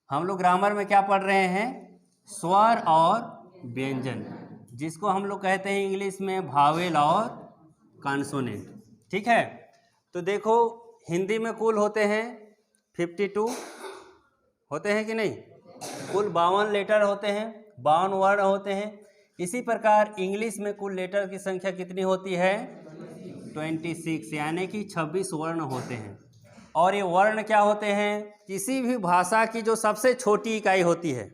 हम लोग ग्रामर में क्या पढ़ रहे हैं? स्वर और व्यंजन, जिसको हम लोग कहते हैं इंग्लिश में भावेल और कॉन्सोनेंट। ठीक है, तो देखो हिंदी में कुल होते हैं 52 होते हैं कि नहीं? कुल 52 लेटर होते हैं, 52 वर्ण होते हैं। इसी प्रकार इंग्लिश में कुल लेटर की संख्या कितनी होती है? 26, यानी कि 26 वर्ण होते हैं। और ये वर्ण क्या होते हैं? किसी भी भाषा की जो सबसे छोटी इकाई होती है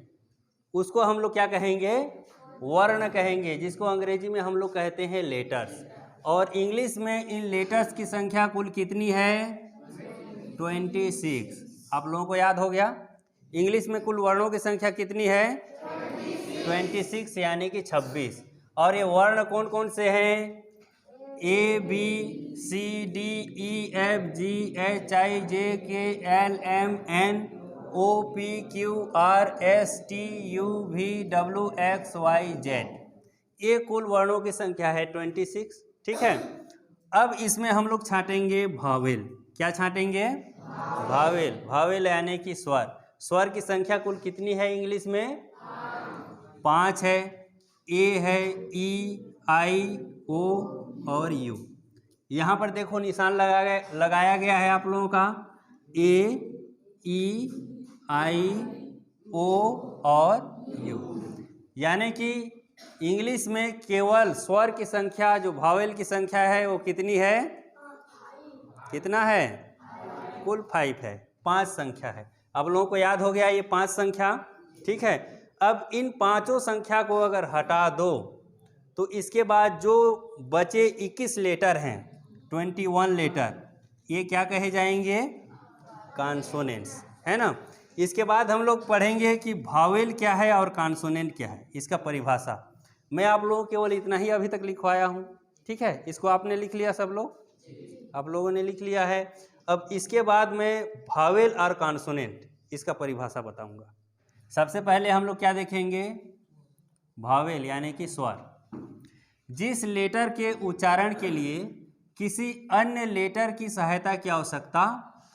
उसको हम लोग क्या कहेंगे? वर्ण कहेंगे, जिसको अंग्रेजी में हम लोग कहते हैं लेटर्स। और इंग्लिश में इन लेटर्स की संख्या कुल कितनी है? 26। आप लोगों को याद हो गया? इंग्लिश में कुल वर्णों की संख्या कितनी है? 26, यानी कि 26। और ये वर्ण कौन कौन से हैं? A B C D E F G H I J K L M N O P Q R S T U V W X Y Z। ये कुल वर्णों की संख्या है 26। ठीक है, अब इसमें हम लोग छांटेंगे भावेल। क्या छांटेंगे? भावेल। भावेल यानी कि स्वर। स्वर की संख्या कुल कितनी है इंग्लिश में? 5 है। ए है, ई, आई, ओ और यू। यहाँ पर देखो निशान लगाया गया है आप लोगों का, ए, ई, आई, ओ और यू। यानी कि इंग्लिश में केवल स्वर की संख्या, जो भावेल की संख्या है वो कितनी है? कितना है? कुल 5 है, 5 संख्या है। आप लोगों को याद हो गया ये 5 संख्या। ठीक है, अब इन पांचों संख्या को अगर हटा दो तो इसके बाद जो बचे 21 लेटर हैं, 21 लेटर, ये क्या कहे जाएंगे? कॉन्सोनेंट्स, है ना। इसके बाद हम लोग पढ़ेंगे कि भावेल क्या है और कॉन्सोनेंट क्या है, इसका परिभाषा। मैं आप लोगों को केवल इतना ही अभी तक लिखवाया हूँ। ठीक है, इसको आपने लिख लिया, सब लोग आप लोगों ने लिख लिया है। अब इसके बाद मैं भावेल और कॉन्सोनेंट इसका परिभाषा बताऊंगा। सबसे पहले हम लोग क्या देखेंगे? भावेल यानी कि स्वर। जिस लेटर के उच्चारण के लिए किसी अन्य लेटर की सहायता की आवश्यकता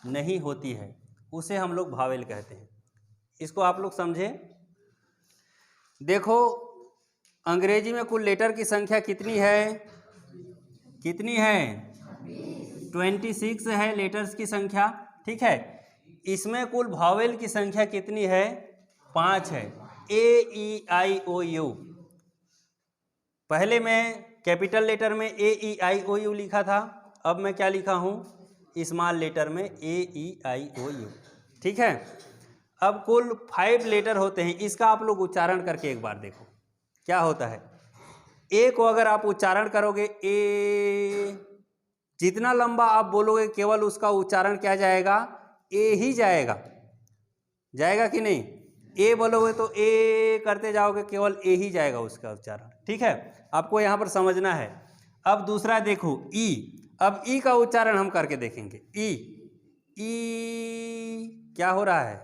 नहीं होती है उसे हम लोग भावेल कहते हैं। इसको आप लोग समझे। देखो अंग्रेजी में कुल लेटर की संख्या कितनी है? कितनी है? 26 है लेटर्स की संख्या। ठीक है, इसमें कुल भावेल की संख्या कितनी है? 5 है। ए, ई, आई, ओ, यू। पहले मैं कैपिटल लेटर में ए, ई, आई, ओ, यू लिखा था, अब मैं क्या लिखा हूँ? स्मॉल लेटर में ए, ई, आई, ओ, यू। ठीक है, अब कुल 5 लेटर होते हैं। इसका आप लोग उच्चारण करके एक बार देखो क्या होता है। ए को अगर आप उच्चारण करोगे, ए, जितना लंबा आप बोलोगे केवल उसका उच्चारण क्या जाएगा? ए ही जाएगा। जाएगा कि नहीं? ए बोलोगे तो ए करते जाओगे, केवल ए ही जाएगा उसका उच्चारण। ठीक है, आपको यहाँ पर समझना है। अब दूसरा देखो ई। अब ई का उच्चारण हम करके देखेंगे। ई, ई क्या हो रहा है?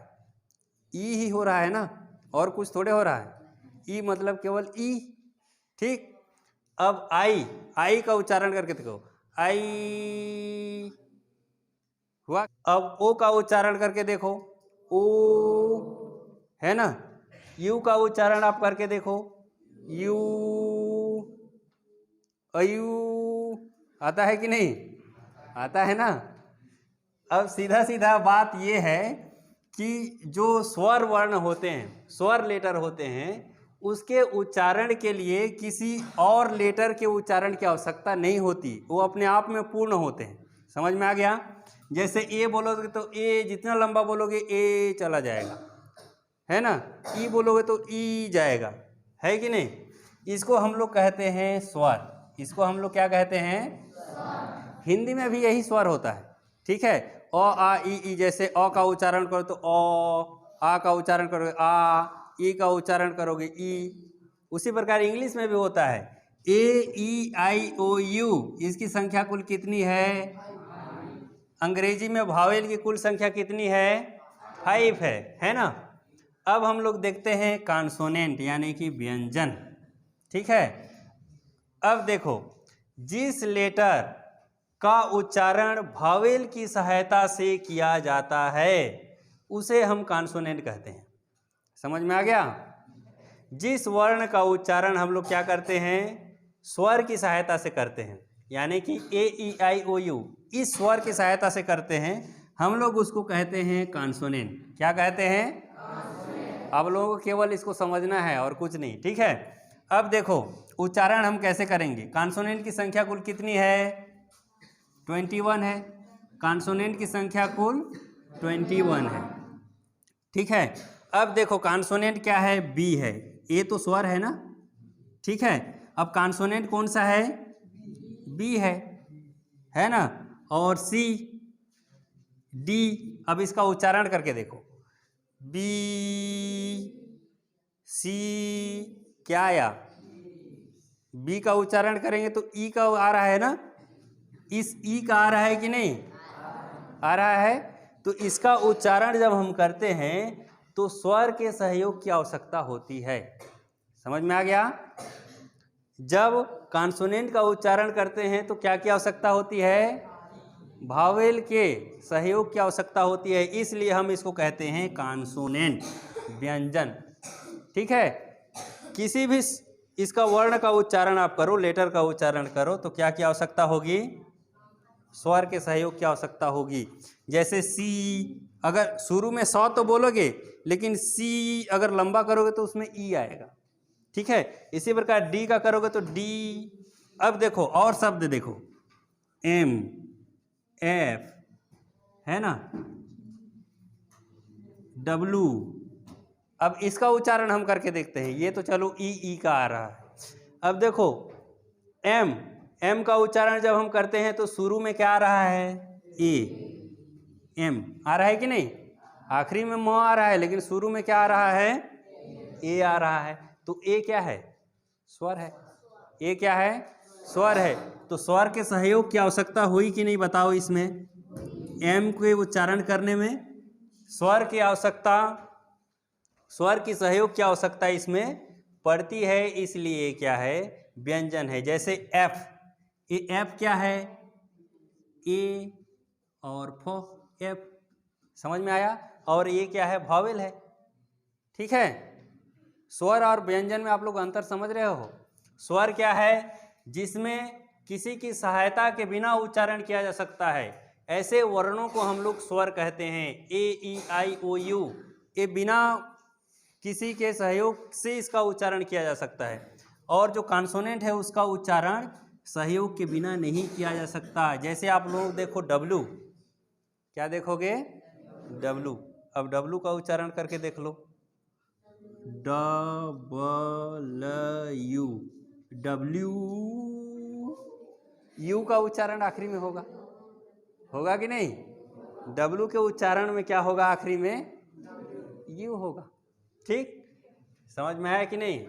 ई ही हो रहा है ना, और कुछ थोड़े हो रहा है। ई मतलब केवल ई। ठीक, अब आई, आई का उच्चारण करके देखो, आई हुआ। अब ओ का उच्चारण करके देखो, ओ, है ना। यू का उच्चारण आप करके देखो, यू, अयू। आता है कि नहीं? आता है ना। अब सीधा सीधा बात ये है कि जो स्वर वर्ण होते हैं, स्वर लेटर होते हैं, उसके उच्चारण के लिए किसी और लेटर के उच्चारण की आवश्यकता नहीं होती, वो अपने आप में पूर्ण होते हैं। समझ में आ गया? जैसे ए बोलोगे तो ए जितना लंबा बोलोगे ए चला जाएगा, है ना। ई बोलोगे तो ई जाएगा, है कि नहीं। इसको हम लोग कहते हैं स्वर। इसको हम लोग क्या कहते हैं? हिंदी में भी यही स्वर होता है। ठीक है, अ, आ, ई, जैसे अ का उच्चारण करो तो अ, आ का उच्चारण करोगे आ, ई का उच्चारण करोगे ई। उसी प्रकार इंग्लिश में भी होता है, ए, ई, आई, ओ, यू। इसकी संख्या कुल कितनी है? अंग्रेजी में भावेल की कुल संख्या कितनी है? 5 है ना। अब हम लोग देखते हैं कॉन्सोनेंट यानी कि व्यंजन। ठीक है, अब देखो जिस लेटर का उच्चारण भावेल की सहायता से किया जाता है उसे हम कॉन्सोनेंट कहते हैं। समझ में आ गया? जिस वर्ण का उच्चारण हम लोग क्या करते हैं, स्वर की सहायता से करते हैं, यानी कि ए ई आई ओ यू, इस स्वर की सहायता से करते हैं, हम लोग उसको कहते हैं कॉन्सोनेंट। क्या कहते हैं? आप लोगों को केवल इसको समझना है और कुछ नहीं, ठीक है? अब देखो उच्चारण हम कैसे करेंगे। कॉन्सोनेंट की संख्या कुल कितनी है? 21 है। कॉन्सोनेंट की संख्या कुल 21 है, ठीक है? अब देखो कॉन्सोनेंट क्या है? बी है। ए तो स्वर है ना, ठीक है? अब कॉन्सोनेंट कौन सा है? बी है ना? और सी, डी। अब इसका उच्चारण करके देखो, बी, सी, क्या आया? बी का उच्चारण करेंगे तो ई का आ रहा है ना, इस ई का आ रहा है कि नहीं? आ रहा है। तो इसका उच्चारण जब हम करते हैं तो स्वर के सहयोग की आवश्यकता होती है। समझ में आ गया? जब कॉन्सोनेंट का उच्चारण करते हैं तो क्या की आवश्यकता होती है? भावेल के सहयोग की आवश्यकता होती है, इसलिए हम इसको कहते हैं कॉन्सोनेंट, व्यंजन, ठीक है? किसी भी इसका वर्ण का उच्चारण आप करो, लेटर का उच्चारण करो, तो क्या की आवश्यकता होगी? स्वर के सहयोग की आवश्यकता होगी। जैसे सी, अगर शुरू में सौ तो बोलोगे, लेकिन सी अगर लंबा करोगे तो उसमें ई आएगा, ठीक है? इसी प्रकार डी का करोगे तो डी। अब देखो और शब्द देखो, एम, एफ, है ना, डब्लू। अब इसका उच्चारण हम करके देखते हैं। ये तो चलो ई का आ रहा है। अब देखो एम, एम का उच्चारण जब हम करते हैं तो शुरू में क्या आ रहा है? ए, एम आ रहा है कि नहीं? आखिरी में म आ रहा है, लेकिन शुरू में क्या आ रहा है? ए आ रहा है। तो ए क्या है? स्वर है। ए क्या है? स्वर है। तो स्वर के सहयोग की आवश्यकता हुई कि नहीं बताओ? इसमें एम के उच्चारण करने में स्वर की आवश्यकता, स्वर की सहयोग की आवश्यकता इसमें पड़ती है, इसलिए क्या है? व्यंजन है। जैसे एफ, ये एफ क्या है? ए और फो, एफ। समझ में आया? और ये क्या है? भावेल है, ठीक है? स्वर और व्यंजन में आप लोग अंतर समझ रहे हो? स्वर क्या है? जिसमें किसी की सहायता के बिना उच्चारण किया जा सकता है, ऐसे वर्णों को हम लोग स्वर कहते हैं। ए ई आई ओ यू, ये बिना किसी के सहयोग से इसका उच्चारण किया जा सकता है। और जो कॉन्सोनेंट है उसका उच्चारण सहयोग के बिना नहीं किया जा सकता। जैसे आप लोग देखो डब्लू, क्या देखोगे? डब्लू। अब डब्लू का उच्चारण करके देख लो, डब्ल्यू, डब्ल्यू, यू का उच्चारण आखिरी में होगा कि नहीं? डब्लू के उच्चारण में क्या होगा? आखिरी में यू होगा, ठीक? समझ में आया कि नहीं?